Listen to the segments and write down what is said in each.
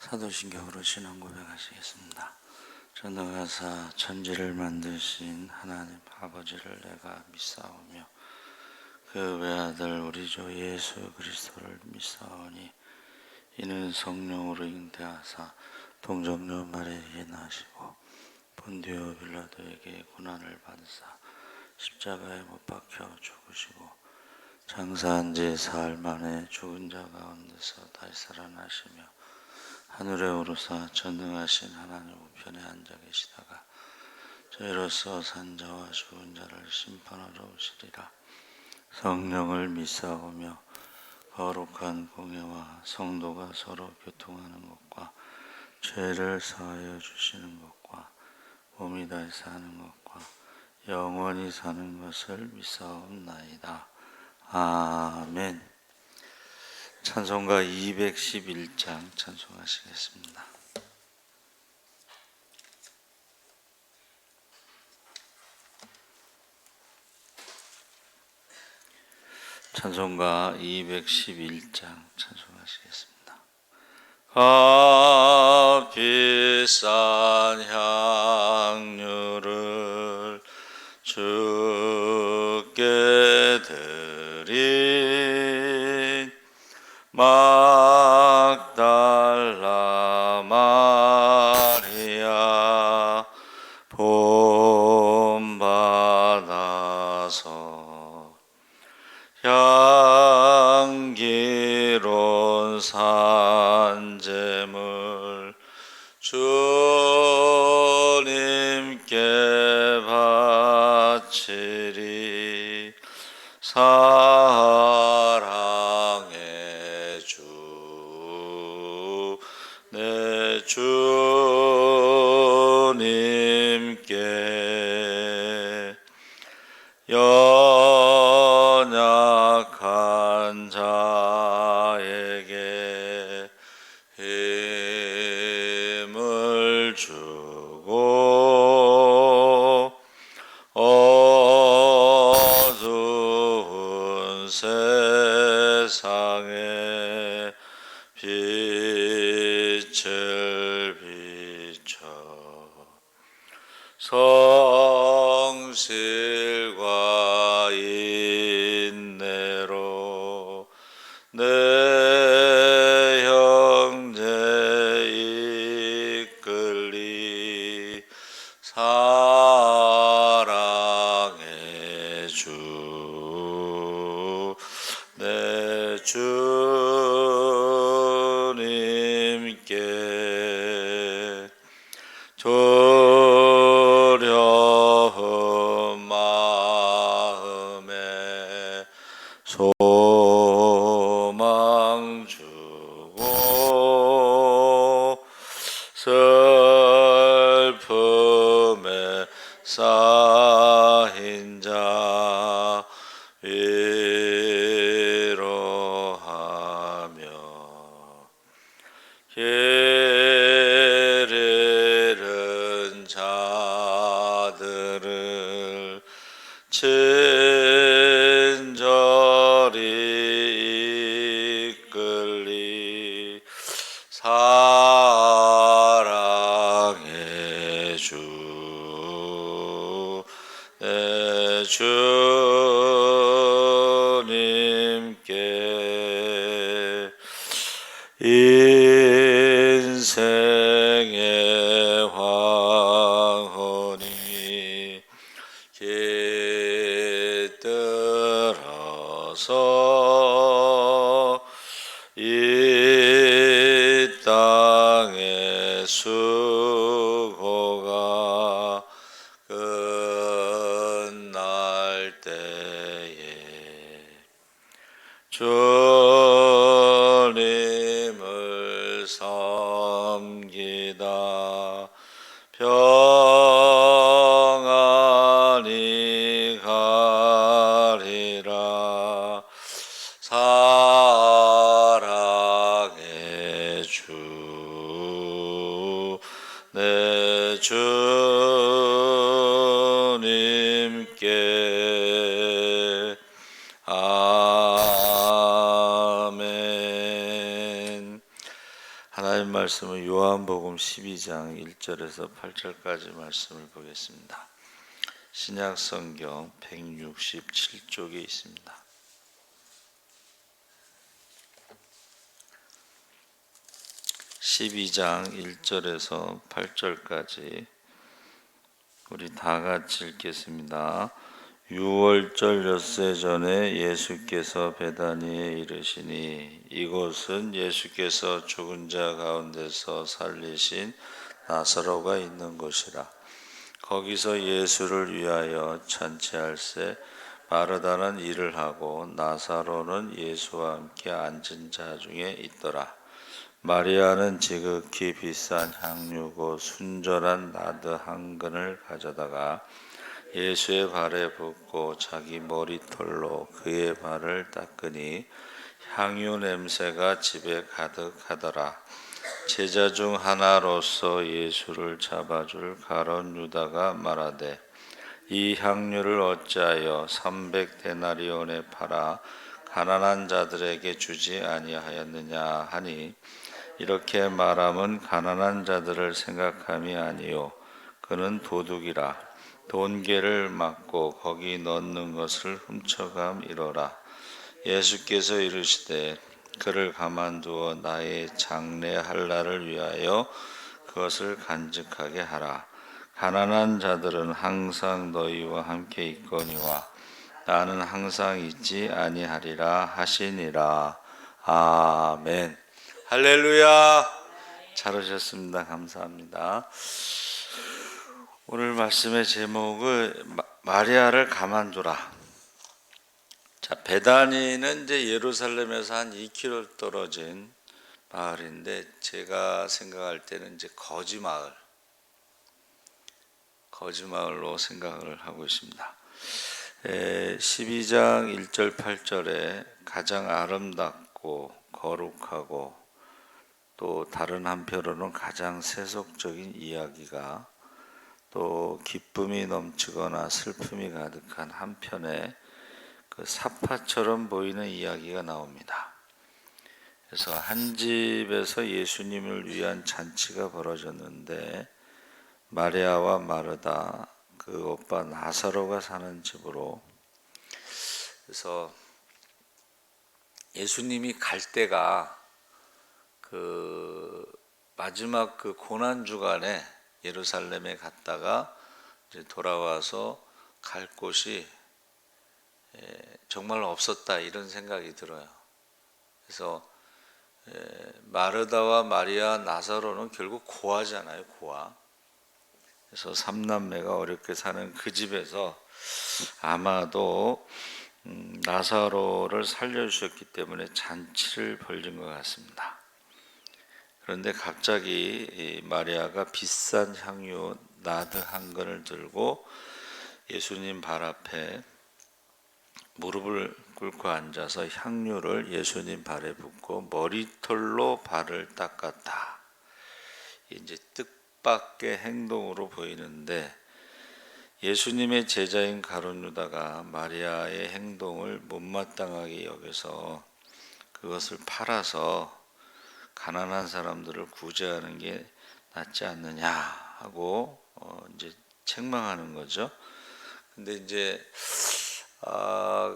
사도신경으로 신앙 고백하시겠습니다. 전능하사 천지를 만드신 하나님 아버지를 내가 믿사오며 그 외아들 우리 주 예수 그리스도를 믿사오니 이는 성령으로 잉태하사 동정녀 마리아에게 나시고 본디오 빌라도에게 고난을 받으사 십자가에 못 박혀 죽으시고 장사한 지 사흘 만에 죽은 자 가운데서 다시 살아나시며 하늘에 오르사 전능하신 하나님 우편에 앉아 계시다가 저희로서 산자와 죽은 자를 심판하러 오시리라. 성령을 믿사오며 거룩한 공예와 성도가 서로 교통하는 것과 죄를 사하여 주시는 것과 몸이 다시 사는 것과 영원히 사는 것을 믿사옵나이다. 아멘. 찬송가 211장 찬송하시겠습니다. 찬송가 211장 찬송하시겠습니다. 값비싼 향유를 주께 드린 막달라 마리아 본받아서 향기로운 산제물 주님께 바치리. 사랑의 주 내 주님께 연약한 자에게 힘을 주고 어두운 세상에 빛을 비춰 성실과 인내로 내 형제 이끌리. 사랑의 주 내 주님께 두려움 마음에 소망 주고 슬픔에 쌓인 자 위로하며 길 잃은 자들을 친절히 이끌리. 사랑의 주 내 주님께 인생의 황혼이 깃들어서 이 땅의 수고가 끝날 때에 주님을 섬기다 평안히 가리라. 사랑의 주 내 주님께. 아멘. 하나님 말씀은 요한복음 12장 1절에서 8절까지 말씀을 보겠습니다. 신약 성경 167쪽에 있습니다. 12장 1절에서 8절까지 우리 다 같이 읽겠습니다. 6월절 엿새 전에 예수께서 베다니에 이르시니 이곳은 예수께서 죽은 자 가운데서 살리신 나사로가 있는 곳이라. 거기서 예수를 위하여 잔치할새 마르다는 일을 하고 나사로는 예수와 함께 앉은 자 중에 있더라. 마리아는 지극히 비싼 향유고 순전한 나드 한 근을 가져다가 예수의 발에 붓고 자기 머리털로 그의 발을 닦으니 향유 냄새가 집에 가득하더라. 제자 중 하나로서 예수를 잡아줄 가룟 유다가 말하되 이 향유를 어찌하여 300데나리온에 팔아 가난한 자들에게 주지 아니하였느냐 하니 이렇게 말함은 가난한 자들을 생각함이 아니요 그는 도둑이라. 돈계를 막고 거기 넣는 것을 훔쳐감이로라. 예수께서 이르시되 그를 가만두어 나의 장례할 날을 위하여 그것을 간직하게 하라. 가난한 자들은 항상 너희와 함께 있거니와 나는 항상 있지 아니하리라 하시니라. 아멘. 할렐루야. 잘 오셨습니다. 감사합니다. 오늘 말씀의 제목은 마리아를 가만두라. 자, 베다니는 이제 예루살렘에서 한 2km 떨어진 마을인데 제가 생각할 때는 이제 거지 마을로 생각을 하고 있습니다. 12장 1절 8절에 가장 아름답고 거룩하고 또 다른 한편으로는 가장 세속적인 이야기가 또 기쁨이 넘치거나 슬픔이 가득한 한편에 그 사파처럼 보이는 이야기가 나옵니다. 그래서 한 집에서 예수님을 위한 잔치가 벌어졌는데 마리아와 마르다 그 오빠 나사로가 사는 집으로, 그래서 예수님이 갈 때가 그 마지막 그 고난 주간에 예루살렘에 갔다가 이제 돌아와서 갈 곳이 정말 없었다 이런 생각이 들어요. 그래서 마르다와 마리아, 나사로는 결국 고아잖아요, 고아. 그래서 삼남매가 어렵게 사는 그 집에서 아마도 나사로를 살려주셨기 때문에 잔치를 벌린 것 같습니다. 그런데 갑자기 이 마리아가 비싼 향유 나드 한 근을 들고 예수님 발 앞에 무릎을 꿇고 앉아서 향유를 예수님 발에 붓고 머리털로 발을 닦았다. 이제 뜻밖의 행동으로 보이는데 예수님의 제자인 가룟 유다가 마리아의 행동을 못마땅하게 여겨서 그것을 팔아서 가난한 사람들을 구제하는 게 낫지 않느냐 하고 이제 책망하는 거죠. 근데 이제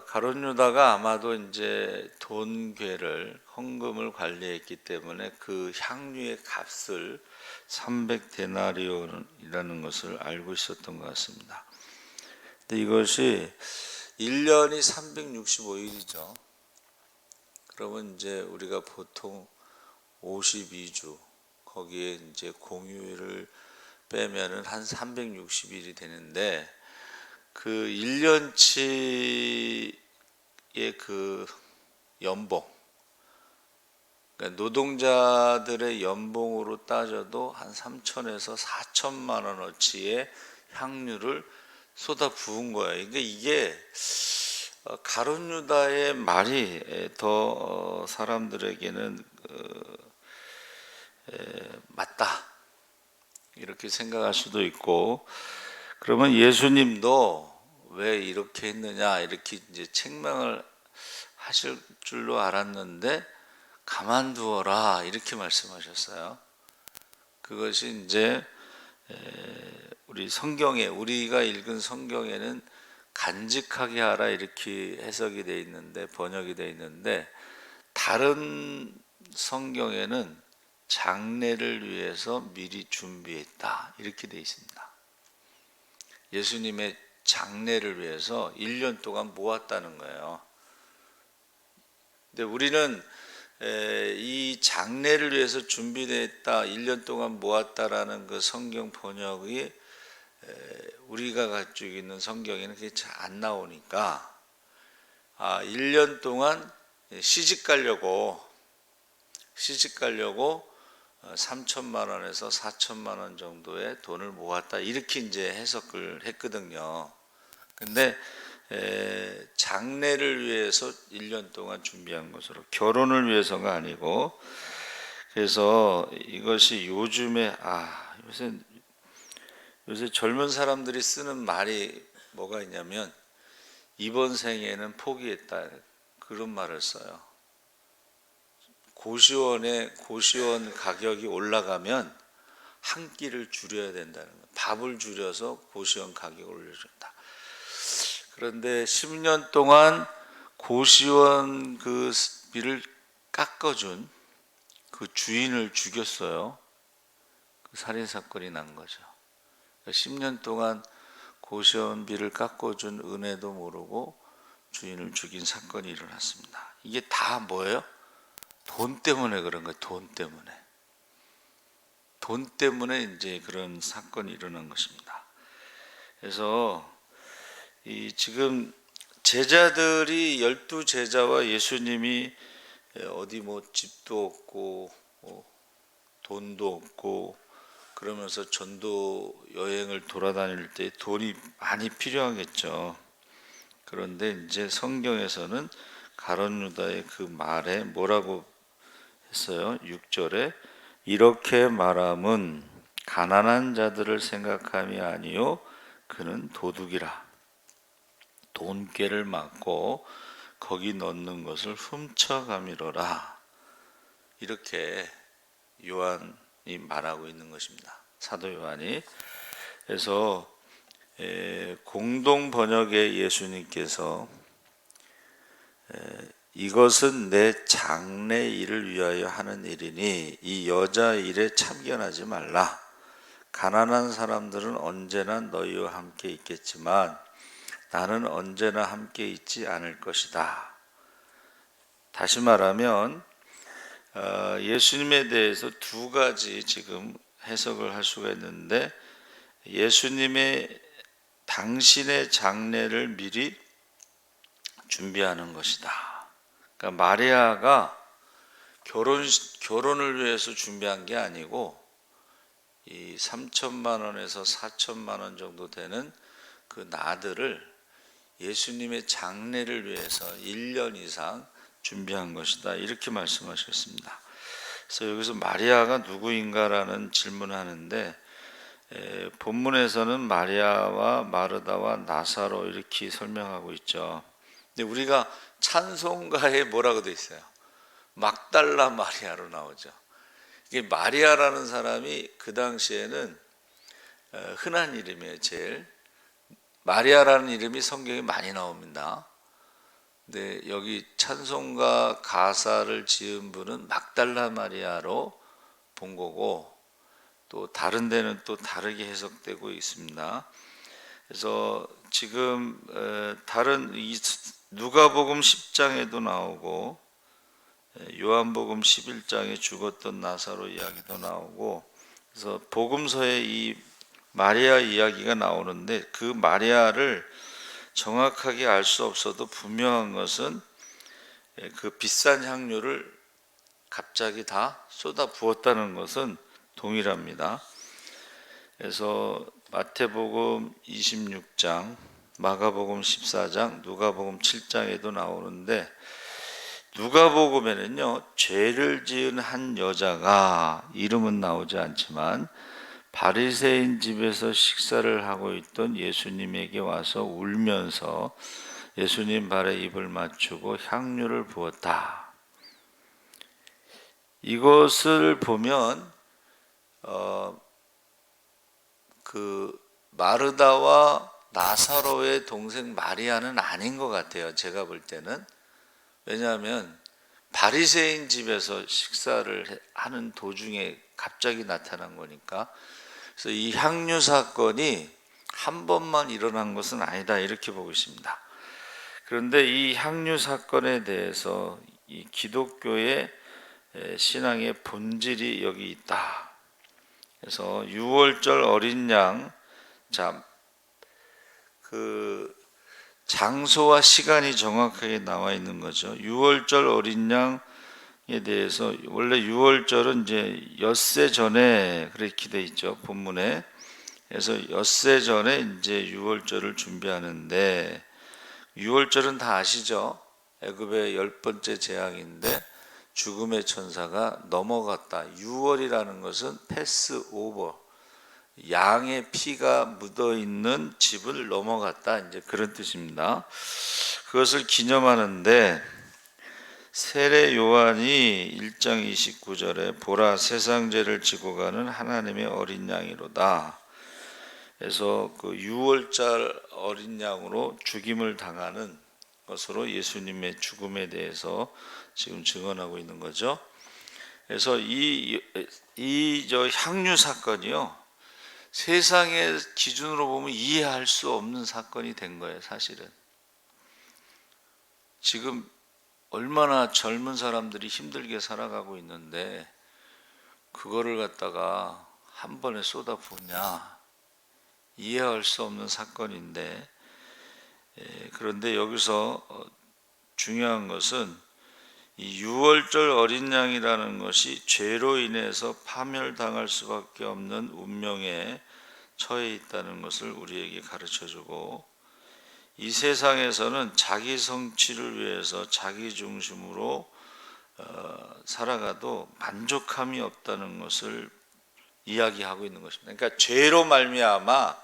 가룟 유다가 아마도 이제 돈괴를 헌금을 관리했기 때문에 그 향유의 값을 300데나리온이라는 것을 알고 있었던 것 같습니다. 근데 이것이 1년이 365일이죠. 그러면 이제 우리가 보통 52주 거기에 이제 공휴일을 빼면은 한 360일이 되는데 그 1년치의 그 연봉, 그러니까 노동자들의 연봉으로 따져도 한 3천에서 4천만 원어치의 향유를 쏟아 부은 거예요. 그러니까 이게 가룟 유다의 말이 더 사람들에게는 맞다 이렇게 생각할 수도 있고, 그러면 예수님도 왜 이렇게 했느냐 이렇게 이제 책망을 하실 줄로 알았는데 가만두어라 이렇게 말씀하셨어요. 그것이 이제 우리 성경에 우리가 읽은 성경에는 간직하게 하라 이렇게 해석이 되어 있는데 번역이 되어 있는데 다른 성경에는 장례를 위해서 미리 준비했다 이렇게 되어 있습니다. 예수님의 장례를 위해서 1년 동안 모았다는 거예요. 근데 우리는 이 장례를 위해서 준비됐다 1년 동안 모았다라는 그 성경 번역이 우리가 가지고 있는 성경에는 그게 잘 안 나오니까 1년 동안 시집 가려고 3천만 원에서 4천만 원 정도의 돈을 모았다 이렇게 이제 해석을 했거든요. 근데 장례를 위해서 1년 동안 준비한 것으로 결혼을 위해서가 아니고 그래서 이것이 요즘에 요새 젊은 사람들이 쓰는 말이 뭐가 있냐면 이번 생에는 포기했다 그런 말을 써요. 고시원 가격이 올라가면 한 끼를 줄여야 된다는 거예요. 밥을 줄여서 고시원 가격을 올려준다. 그런데 10년 동안 고시원 그 비를 깎아준 그 주인을 죽였어요. 그 살인 사건이 난 거죠. 10년 동안 고시원비를 깎아준 은혜도 모르고 주인을 죽인 사건이 일어났습니다. 이게 다 뭐예요? 돈 때문에 그런 거예요. 돈 때문에 이제 그런 사건이 일어난 것입니다. 그래서 지금 제자들이 12제자와 예수님이 어디 뭐 집도 없고 돈도 없고 그러면서 전도 여행을 돌아다닐 때 돈이 많이 필요하겠죠. 그런데 이제 성경에서는 가룟 유다의 그 말에 뭐라고 했어요? 6절에 이렇게 말함은 가난한 자들을 생각함이 아니요 그는 도둑이라 돈꾀를 맞고 거기 넣는 것을 훔쳐가미로라 이렇게 요한이 말하고 있는 것입니다. 사도 요한이. 그래서 공동 번역의 예수님께서 이것은 내 장래 일을 위하여 하는 일이니 이 여자 일에 참견하지 말라. 가난한 사람들은 언제나 너희와 함께 있겠지만 나는 언제나 함께 있지 않을 것이다. 다시 말하면 예수님에 대해서 두 가지 지금 해석을 할 수가 있는데 예수님의 당신의 장례를 미리 준비하는 것이다. 그러니까 마리아가 결혼을 위해서 준비한 게 아니고 이 3천만 원에서 4천만 원 정도 되는 그 나들을 예수님의 장례를 위해서 1년 이상 준비한 것이다. 이렇게 말씀하셨습니다. 그래서 여기서 마리아가 누구인가라는 질문을 하는데 본문에서는 마리아와 마르다와 나사로 이렇게 설명하고 있죠. 근데 우리가 찬송가에 뭐라고 돼 있어요? 막달라 마리아로 나오죠. 이게 마리아라는 사람이 그 당시에는 흔한 이름이에요. 제일 마리아라는 이름이 성경에 많이 나옵니다. 근데 여기 찬송가 가사를 지은 분은 막달라 마리아로 본 거고 또 다른 데는 또 다르게 해석되고 있습니다. 그래서 지금 다른 누가복음 10장에도 나오고 요한복음 11장에 죽었던 나사로 이야기도 나오고 그래서 복음서에 이 마리아 이야기가 나오는데 그 마리아를 정확하게 알 수 없어도 분명한 것은 그 비싼 향료를 갑자기 다 쏟아 부었다는 것은 동일합니다. 그래서 마태복음 26장, 마가복음 14장, 누가복음 7장에도 나오는데 누가복음에는요 죄를 지은 한 여자가 이름은 나오지 않지만 바리새인 집에서 식사를 하고 있던 예수님에게 와서 울면서 예수님 발에 입을 맞추고 향유를 부었다. 이것을 보면 그 마르다와 나사로의 동생 마리아는 아닌 것 같아요. 제가 볼 때는. 왜냐하면 바리새인 집에서 식사를 하는 도중에 갑자기 나타난 거니까. 그래서 이 향유 사건이 한 번만 일어난 것은 아니다, 이렇게 보고 있습니다. 그런데 이 향유 사건에 대해서 이 기독교의 신앙의 본질이 여기 있다. 그래서 유월절 어린 양, 자, 그 장소와 시간이 정확하게 나와 있는 거죠. 유월절 어린 양에 대해서, 원래 유월절은 이제 엿새 전에 그렇게 돼 있죠, 본문에. 그래서 엿새 전에 이제 유월절을 준비하는데, 유월절은 다 아시죠? 애굽의 10번째 재앙인데 죽음의 천사가 넘어갔다. 유월이라는 것은 패스 오버, 양의 피가 묻어 있는 집을 넘어갔다, 이제 그런 뜻입니다. 그것을 기념하는데 세례 요한이 1장 29절에 보라 세상 죄를 지고 가는 하나님의 어린 양이로다. 그래서 그 유월절 어린 양으로 죽임을 당하는 것으로 예수님의 죽음에 대해서 지금 증언하고 있는 거죠. 그래서 이 향유 사건이요, 세상의 기준으로 보면 이해할 수 없는 사건이 된 거예요. 사실은 지금 얼마나 젊은 사람들이 힘들게 살아가고 있는데 그거를 갖다가 한 번에 쏟아붓냐, 이해할 수 없는 사건인데, 그런데 여기서 중요한 것은 이 유월절 어린 양이라는 것이 죄로 인해서 파멸당할 수밖에 없는 운명에 처해 있다는 것을 우리에게 가르쳐주고, 이 세상에서는 자기 성취를 위해서 자기 중심으로 살아가도 만족함이 없다는 것을 이야기하고 있는 것입니다. 그러니까 죄로 말미암아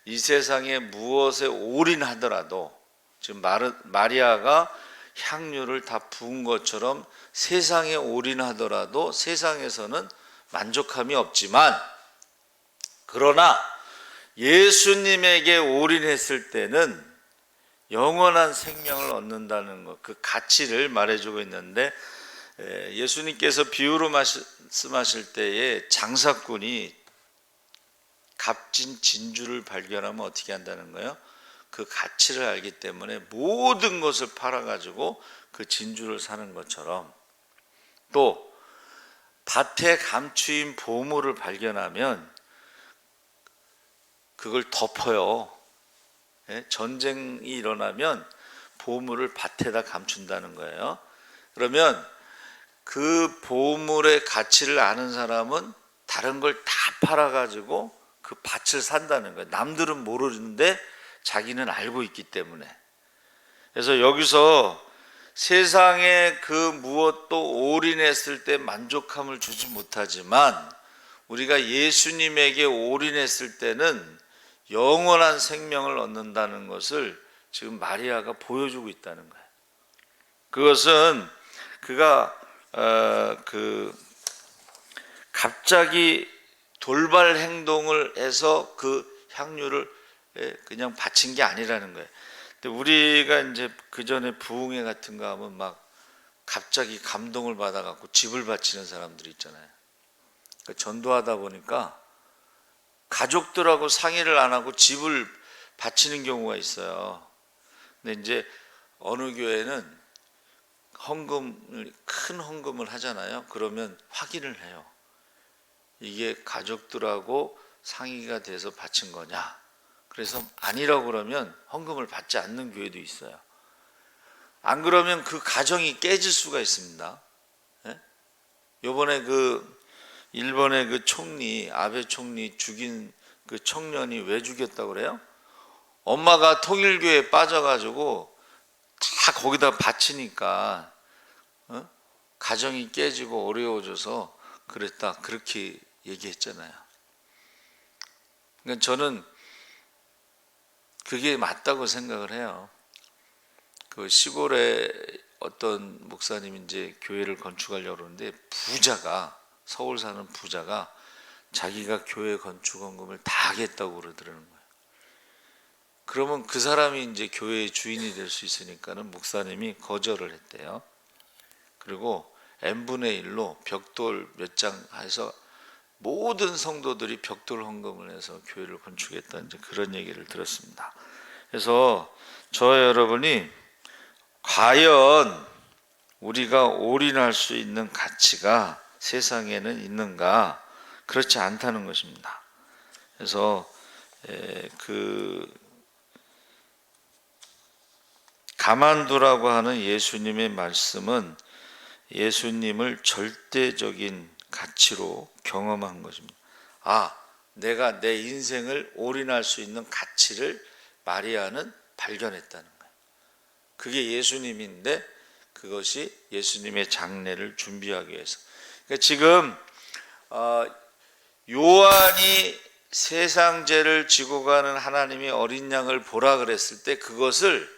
이 세상에 무엇에 올인하더라도, 지금 마리아가 향유를 다 부은 것처럼 세상에 올인하더라도 세상에서는 만족함이 없지만, 그러나 예수님에게 올인했을 때는 영원한 생명을 얻는다는 것, 그 가치를 말해주고 있는데, 예수님께서 비유로 말씀하실 때에 장사꾼이 값진 진주를 발견하면 어떻게 한다는 거예요? 그 가치를 알기 때문에 모든 것을 팔아가지고 그 진주를 사는 것처럼, 또 밭에 감추인 보물을 발견하면 그걸 덮어요. 전쟁이 일어나면 보물을 밭에다 감춘다는 거예요. 그러면 그 보물의 가치를 아는 사람은 다른 걸 다 팔아가지고 그 밭을 산다는 거예요. 남들은 모르는데 자기는 알고 있기 때문에. 그래서 여기서 세상에 그 무엇도 올인했을 때 만족함을 주지 못하지만 우리가 예수님에게 올인했을 때는 영원한 생명을 얻는다는 것을 지금 마리아가 보여주고 있다는 거예요. 그것은 그가 갑자기 돌발 행동을 해서 그 향유를 그냥 바친 게 아니라는 거예요. 근데 우리가 이제 그 전에 부흥회 같은 거 하면 막 갑자기 감동을 받아갖고 집을 바치는 사람들이 있잖아요. 그러니까 전도하다 보니까 가족들하고 상의를 안 하고 집을 바치는 경우가 있어요. 근데 이제 어느 교회는 큰 헌금을 하잖아요. 그러면 확인을 해요. 이게 가족들하고 상의가 돼서 바친 거냐. 그래서 아니라고 그러면 헌금을 받지 않는 교회도 있어요. 안 그러면 그 가정이 깨질 수가 있습니다. 요번에 일본의 그 총리, 아베 총리 죽인 그 청년이 왜 죽였다고 그래요? 엄마가 통일교회에 빠져가지고 다 거기다 바치니까 가정이 깨지고 어려워져서 그랬다, 그렇게 얘기했잖아요. 그러니까 저는 그게 맞다고 생각을 해요. 그 시골에 어떤 목사님이 이제 교회를 건축하려고 그러는데 서울 사는 부자가 자기가 교회 건축원금을 다 하겠다고 그러더라는 거예요. 그러면 그 사람이 이제 교회의 주인이 될 수 있으니까는 목사님이 거절을 했대요. 그리고 n분의 1로 벽돌 몇 장 해서 모든 성도들이 벽돌 헌금을 해서 교회를 건축했다는 이제 그런 얘기를 들었습니다. 그래서 저와 여러분이 과연 우리가 올인할 수 있는 가치가 세상에는 있는가? 그렇지 않다는 것입니다. 그래서 가만두라고 하는 예수님의 말씀은 예수님을 절대적인 가치로 경험한 것입니다. 내가 내 인생을 올인할 수 있는 가치를 마리아는 발견했다는 거예요. 그게 예수님인데 그것이 예수님의 장례를 준비하기 위해서. 그러니까 지금 요한이 세상 죄를 지고 가는 하나님의 어린 양을 보라 그랬을 때 그것을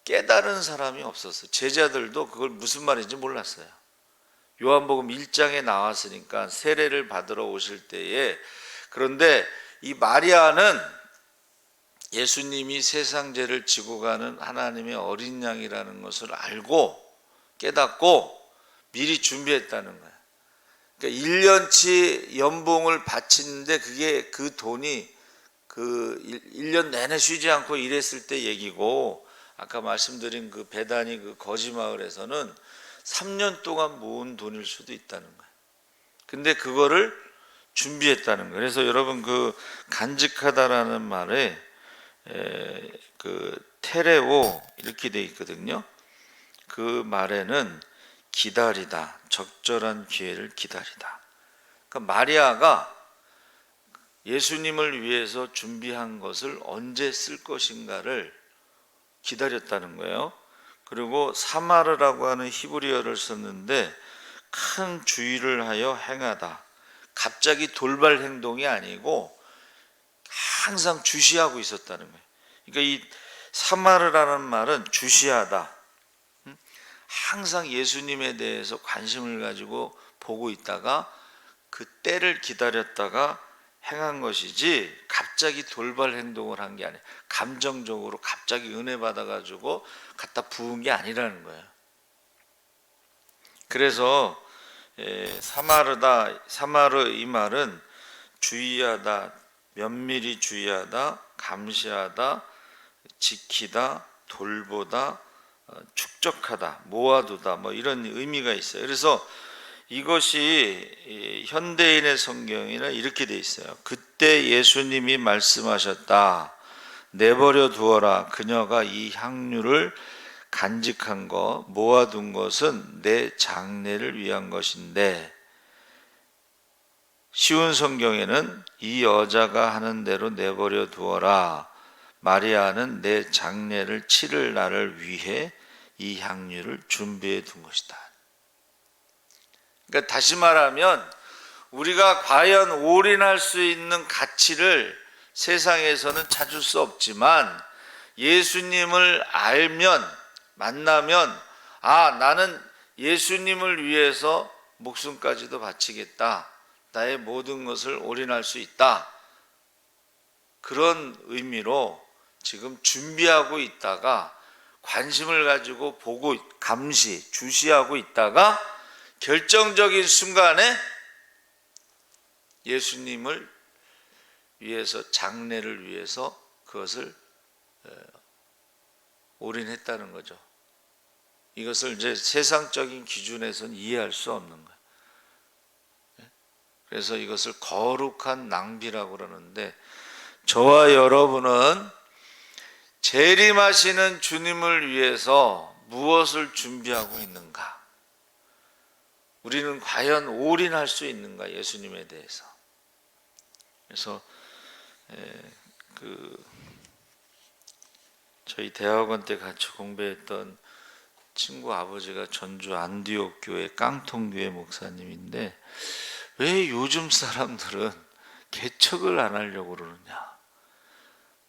깨달은 사람이 없었어요. 제자들도 그걸 무슨 말인지 몰랐어요. 요한복음 1장에 나왔으니까 세례를 받으러 오실 때에, 그런데 이 마리아는 예수님이 세상 죄를 지고 가는 하나님의 어린 양이라는 것을 알고 깨닫고 미리 준비했다는 거예요. 그러니까 1년치 연봉을 바치는데 그게 그 돈이 그 1년 내내 쉬지 않고 일했을 때 얘기고, 아까 말씀드린 그 베다니 그 거지 마을에서는 3년 동안 모은 돈일 수도 있다는 거예요. 근데 그거를 준비했다는 거예요. 그래서 여러분 그 간직하다라는 말에 그 테레오 이렇게 돼 있거든요. 그 말에는 기다리다, 적절한 기회를 기다리다. 그러니까 마리아가 예수님을 위해서 준비한 것을 언제 쓸 것인가를 기다렸다는 거예요. 그리고 사마르라고 하는 히브리어를 썼는데 큰 주의를 하여 행하다. 갑자기 돌발 행동이 아니고 항상 주시하고 있었다는 거예요. 그러니까 이 사마르라는 말은 주시하다. 항상 예수님에 대해서 관심을 가지고 보고 있다가 그 때를 기다렸다가 행한 것이지 갑자기 돌발 행동을 한 게 아니에요. 감정적으로 갑자기 은혜 받아가지고 갖다 부은 게 아니라는 거예요. 그래서 사마르 이 말은 주의하다, 면밀히 주의하다, 감시하다, 지키다, 돌보다, 축적하다, 모아두다, 뭐 이런 의미가 있어요. 그래서 이것이 현대인의 성경에는 이렇게 돼 있어요. 그때 예수님이 말씀하셨다. 내버려 두어라. 그녀가 이 향유를 간직한 것, 모아둔 것은 내 장례를 위한 것인데, 쉬운 성경에는 이 여자가 하는 대로 내버려 두어라. 마리아는 내 장례를 치를 날을 위해 이 향유를 준비해 둔 것이다. 그러니까 다시 말하면 우리가 과연 올인할 수 있는 가치를 세상에서는 찾을 수 없지만 예수님을 알면, 만나면 나는 예수님을 위해서 목숨까지도 바치겠다. 나의 모든 것을 올인할 수 있다. 그런 의미로 지금 준비하고 있다가 관심을 가지고 보고 감시, 주시하고 있다가 결정적인 순간에 예수님을 위해서, 장례를 위해서 그것을 올인했다는 거죠. 이것을 이제 세상적인 기준에서는 이해할 수 없는 거예요. 그래서 이것을 거룩한 낭비라고 그러는데, 저와 여러분은 재림하시는 주님을 위해서 무엇을 준비하고 있는가? 우리는 과연 올인할 수 있는가? 예수님에 대해서. 그래서 저희 대학원 때 같이 공부했던 친구 아버지가 전주 안디옥 교회 깡통교회 목사님인데, 왜 요즘 사람들은 개척을 안 하려고 그러느냐?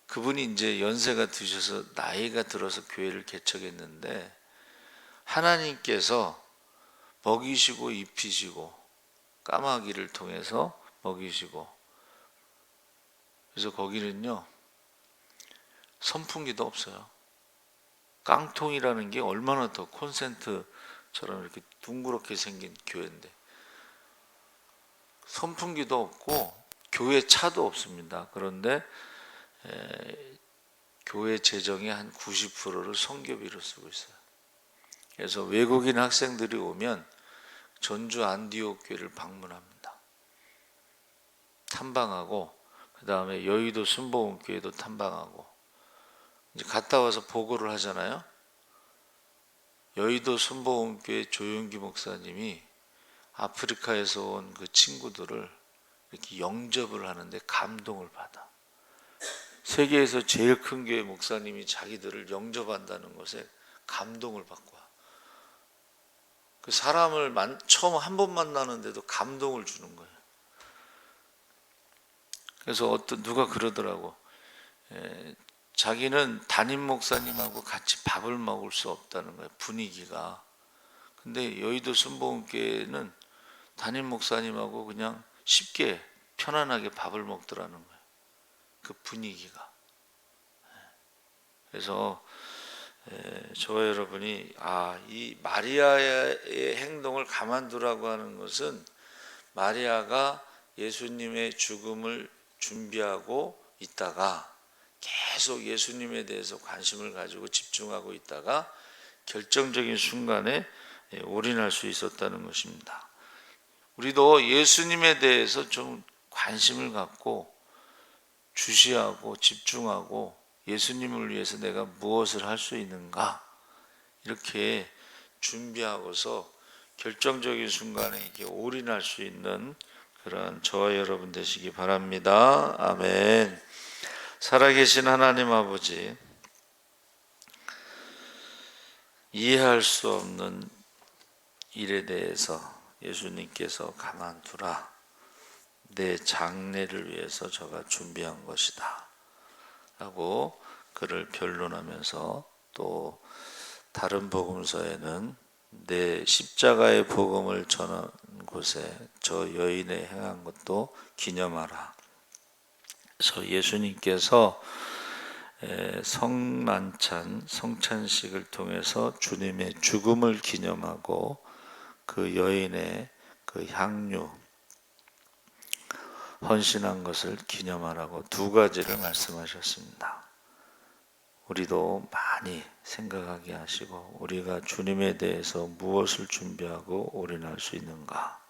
그분이 이제 연세가 드셔서 나이가 들어서 교회를 개척했는데 하나님께서 먹이시고 입히시고 까마귀를 통해서 먹이시고, 그래서 거기는요 선풍기도 없어요. 깡통이라는 게 얼마나 더 콘센트처럼 이렇게 둥그렇게 생긴 교회인데 선풍기도 없고 교회 차도 없습니다. 그런데 교회 재정의 한 90%를 선교비로 쓰고 있어요. 그래서 외국인 학생들이 오면 전주 안디옥 교회를 방문합니다. 탐방하고, 그 다음에 여의도 순복음교회도 탐방하고, 이제 갔다 와서 보고를 하잖아요. 여의도 순복음교회 조용기 목사님이 아프리카에서 온 그 친구들을 이렇게 영접을 하는데 감동을 받아. 세계에서 제일 큰 교회 목사님이 자기들을 영접한다는 것에 감동을 받고 와. 그 사람을 처음 한 번 만나는데도 감동을 주는 거예요. 그래서 누가 그러더라고. 자기는 담임 목사님하고 같이 밥을 먹을 수 없다는 거예요. 분위기가. 근데 여의도 순복음교회는 담임 목사님하고 그냥 쉽게 편안하게 밥을 먹더라는 거예요. 그 분위기가. 그래서 저와 여러분이 이 마리아의 행동을 가만두라고 하는 것은 마리아가 예수님의 죽음을 준비하고 있다가 계속 예수님에 대해서 관심을 가지고 집중하고 있다가 결정적인 순간에 올인할 수 있었다는 것입니다. 우리도 예수님에 대해서 좀 관심을 갖고 주시하고 집중하고 예수님을 위해서 내가 무엇을 할 수 있는가 이렇게 준비하고서 결정적인 순간에 이렇게 올인할 수 있는 그런 저와 여러분 되시기 바랍니다. 아멘. 살아계신 하나님 아버지, 이해할 수 없는 일에 대해서 예수님께서 가만두라. 내 장래를 위해서 저가 준비한 것이다 라고 그를 변론하면서, 또 다른 복음서에는 내 십자가의 복음을 전한 곳에 저 여인의 행한 것도 기념하라. 그래서 예수님께서 성찬식을 통해서 주님의 죽음을 기념하고 그 여인의 그 향유 헌신한 것을 기념하라고 두 가지를 말씀하셨습니다. 우리도 많이 생각하게 하시고 우리가 주님에 대해서 무엇을 준비하고 올인할 수 있는가,